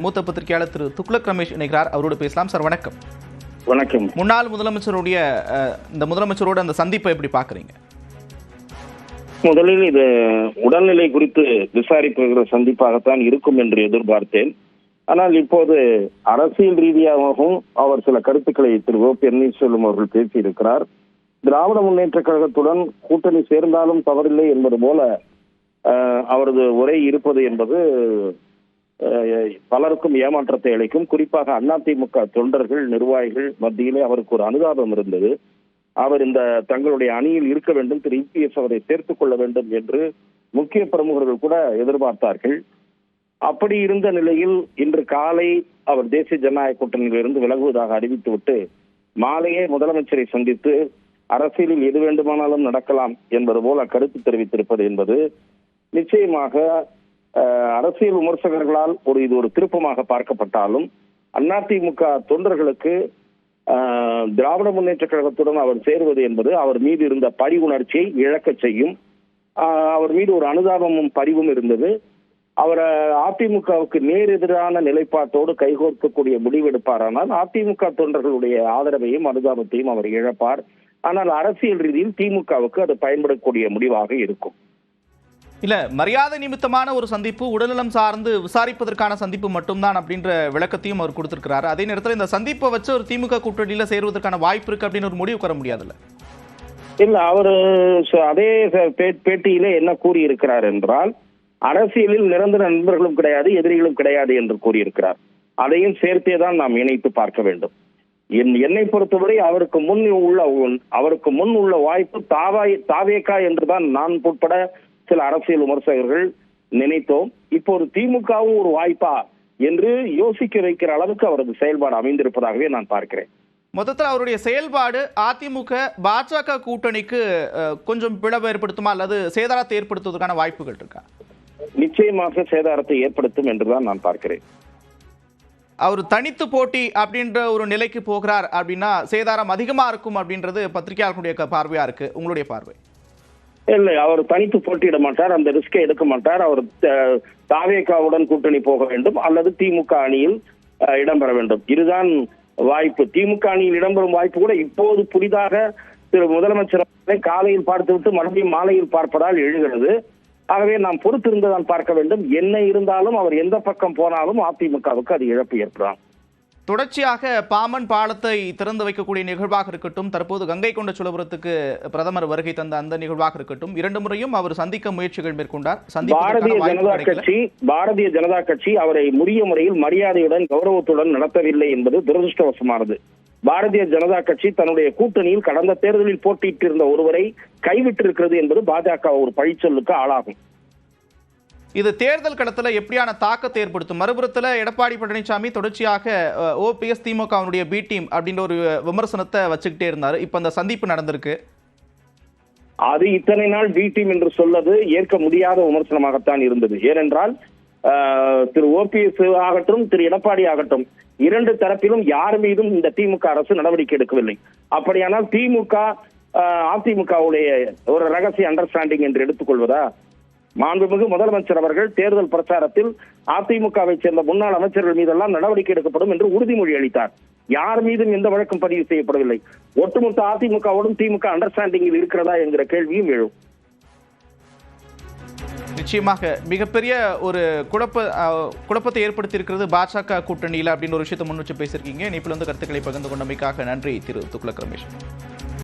மூத்த பத்திரிகையாளர் திரு துக்ளக் ரமேஷ் இணைகிறார். அவரோடு பேசலாம். சார் வணக்கம். வணக்கம். முன்னாள் முதலமைச்சருடைய இந்த முதலமைச்சரோட அந்த சந்திப்பை எப்படி பார்க்குறீங்க? முதலில் இது உடல்நிலை குறித்து விசாரிப்புகிற சந்திப்பாகத்தான் இருக்கும் என்று எதிர்பார்த்தேன். ஆனால் இப்போது அரசியல் ரீதியாகவும் அவர் சில கருத்துக்களை திரு ஓ பன்னீர்செல்வம் அவர்கள் பேசியிருக்கிறார். திராவிட முன்னேற்ற கழகத்துடன் கூட்டணி சேர்ந்தாலும் தவறில்லை என்பது போல அவரது உரை இருப்பது என்பது பலருக்கும் ஏமாற்றத்தை அளிக்கும். குறிப்பாக அதிமுக தொண்டர்கள், நிர்வாகிகள் மத்தியிலே அவருக்கு ஒரு அனுதாபம் இருந்தது. அவர் இந்த தங்களுடைய அணியில் இருக்க வேண்டும், திரு இபிஎஸ் அவரை சேர்த்துக் கொள்ள வேண்டும் என்று முக்கிய பிரமுகர்கள் கூட எதிர்பார்த்தார்கள். அப்படி இருந்த நிலையில் இன்று காலை அவர் தேசிய ஜனநாயக கூட்டணியிலிருந்து விலகுவதாக அறிவித்துவிட்டு மாலையே முதலமைச்சரை சந்தித்து அரசியலில் எது வேண்டுமானாலும் நடக்கலாம் என்பது போல கருத்து தெரிவித்திருப்பது என்பது நிச்சயமாக அரசியல் விமர்சகர்களால் இது ஒரு திருப்பமாக பார்க்கப்பட்டாலும் அதிமுக தொண்டர்களுக்கு திராவிட முன்னேற்ற கழகத்துடன் அவர் சேருவது என்பது அவர் மீது இருந்த பழி உணர்ச்சியை இழக்க செய்யும். அவர் மீது ஒரு அனுதாபமும் பரிவும் இருந்தது. அவர் அதிமுகவுக்கு நேர் எதிரான நிலைப்பாட்டோடு கைகோர்க்கக்கூடிய முடிவெடுப்பாரானால் அதிமுக தொண்டர்களுடைய ஆதரவையும் அனுதாபத்தையும் அவர் இழப்பார். ஆனால் அரசியல் ரீதியில் திமுகவுக்கு அது பயன்படக்கூடிய முடிவாக இருக்கும். இல்ல, மரியாதை நிமித்தமான ஒரு சந்திப்பு, உடல்நலம் சார்ந்து விசாரிப்பதற்கான சந்திப்பு மட்டும்தான் அப்படின்ற விளக்கத்தையும் அவர் கொடுத்திருக்கிறார். அதே நேரத்தில் இந்த சந்திப்பை வச்சு ஒரு திமுக கூட்டணியில சேருவதற்கான வாய்ப்பு இருக்கு அப்படின்னு ஒரு முடிவு வர முடியாதுல்ல? இல்ல, அவர் அதே பேட்டியிலே என்ன கூறியிருக்கிறார் என்றால், அரசியலில் நிரந்தர நண்பர்களும் கிடையாது, எதிரிகளும் கிடையாது என்று கூறியிருக்கிறார். அதையும் சேர்த்தேதான் நாம் இணைத்து பார்க்க வேண்டும். என்னை பொறுத்தவரை அவருக்கு முன் உள்ள வாய்ப்பு தாவேகா என்றுதான் நான் உட்பட சில அரசியல் விமர்சகர்கள் நினைத்தோம். இப்போது திமுகவும் ஒரு வாய்ப்பா என்று யோசிக்க வைக்கிற அளவுக்கு அவரது செயல்பாடு அமைந்திருப்பதாகவே நான் பார்க்கிறேன். மொத்தத்தில் அவருடைய செயல்பாடு அதிமுக பாஜக கூட்டணிக்கு கொஞ்சம் பிளவு ஏற்படுத்துமா அல்லது சேதாரத்தை ஏற்படுத்துவதற்கான வாய்ப்புகள் இருக்கா? நிச்சயமாக சேதாரத்தை ஏற்படுத்தும் என்றுதான் நான் பார்க்கிறேன். அவர் தனித்து போட்டி அப்படின்ற ஒரு நிலைக்கு போகிறார் அப்படின்னா சேதாரம் அதிகமா இருக்கும் அப்படின்றது பத்திரிகையாளர்களுடைய பார்வையா இருக்கு. உங்களுடைய பார்வை? இல்லை, அவர் தனித்து போட்டியிட மாட்டார், அந்த ரிஸ்கை எடுக்க மாட்டார். அவர் தாவேகாவுடன் கூட்டணி போக வேண்டும் அல்லது திமுக அணியில் இடம்பெற வேண்டும். இதுதான் வாய்ப்பு. திமுக அணியில் இடம்பெறும் வாய்ப்பு கூட இப்போது புதிதாக திரு முதலமைச்சர் காலையில் பார்த்துவிட்டு மறுபடியும் மாலையில் பார்ப்பதால் எழுகிறது. ஆகவே நாம் பொறுத்திருந்துதான் பார்க்க வேண்டும். என்ன இருந்தாலும் அவர் எந்த பக்கம் போனாலும் அதிமுகவுக்கு அது இழப்பு ஏற்படலாம். தொடர்ச்சியாக பாமன் பாலத்தை திறந்து வைக்கக்கூடிய நிகழ்வாக இருக்கட்டும், தற்போது கங்கை கொண்ட சோழபுரத்துக்கு பிரதமர் வருகை தந்த அந்த நிகழ்வாக இருக்கட்டும், இரண்டு முறையும் அவர் சந்திக்க முயற்சிகள் மேற்கொண்டார். பாரதிய ஜனதா கட்சி அவரை உரிய முறையில் மரியாதையுடன் கௌரவத்துடன் நடத்தவில்லை என்பது துரதிருஷ்டவசமானது. பாரதிய ஜனதா கட்சி தன்னுடைய கூட்டணியில் கடந்த தேர்தலில் போட்டியிட்டிருந்த ஒருவரை கைவிட்டிருக்கிறது என்பது பாஜக ஒரு பழிச்சொல்லுக்கு ஆளாகும். இது தேர்தல் களத்தில் எப்படியான தாக்கத்தை ஏற்படுத்தும்? மறுபுறத்தில் எடப்பாடி பழனிசாமி தொடர்ச்சியாக ஓபிஎஸ் திமுகவினுடைய பி டீம் அப்படின்ற ஒரு விமர்சனத்தை வச்சுக்கிட்டே இருந்தார். இப்ப அந்த சந்திப்பு நடந்திருக்கு. அது இத்தனை நாள் பி டீம் என்று சொல்வது ஏற்க முடியாத விமர்சனமாகத்தான் இருந்தது. ஏனென்றால் திரு ஓபிஎஸ் ஆகட்டும், திரு எடப்பாடி ஆகட்டும், இரண்டு தரப்பிலும் யார் மீதும் இந்த திமுக அரசு நடவடிக்கை எடுக்கவில்லை. அப்படியானால் திமுக அதிமுகவுடைய ஒரு ரகசிய அண்டர்ஸ்டாண்டிங் என்று எடுத்துக்கொள்வதா? மாண்புமிகு முதலமைச்சர் அவர்கள் தேர்தல் பிரச்சாரத்தில் அதிமுகவை சேர்ந்த முன்னாள் அமைச்சர்கள் மீதெல்லாம் நடவடிக்கை எடுக்கப்படும் என்று உறுதிமொழி அளித்தார். யார் மீதும் எந்த வழக்கும் பதிவு செய்யப்படவில்லை. ஒட்டுமொத்த அதிமுகவோடும் திமுக அண்டர்ஸ்டாண்டிங்கில் இருக்கிறதா என்கிற கேள்வியும் எழும். நிச்சயமாக மிகப்பெரிய ஒரு குழப்பத்தை ஏற்படுத்தி இருக்கிறது பாஜக கூட்டணியில் அப்படின்னு ஒரு விஷயத்தை முன் வச்சு பேசியிருக்கீங்க. இணைப்பில் வந்து கருத்துக்களை பகிர்ந்து கொண்டமைக்காக நன்றி திரு துக்ளக் ரமேஷ்.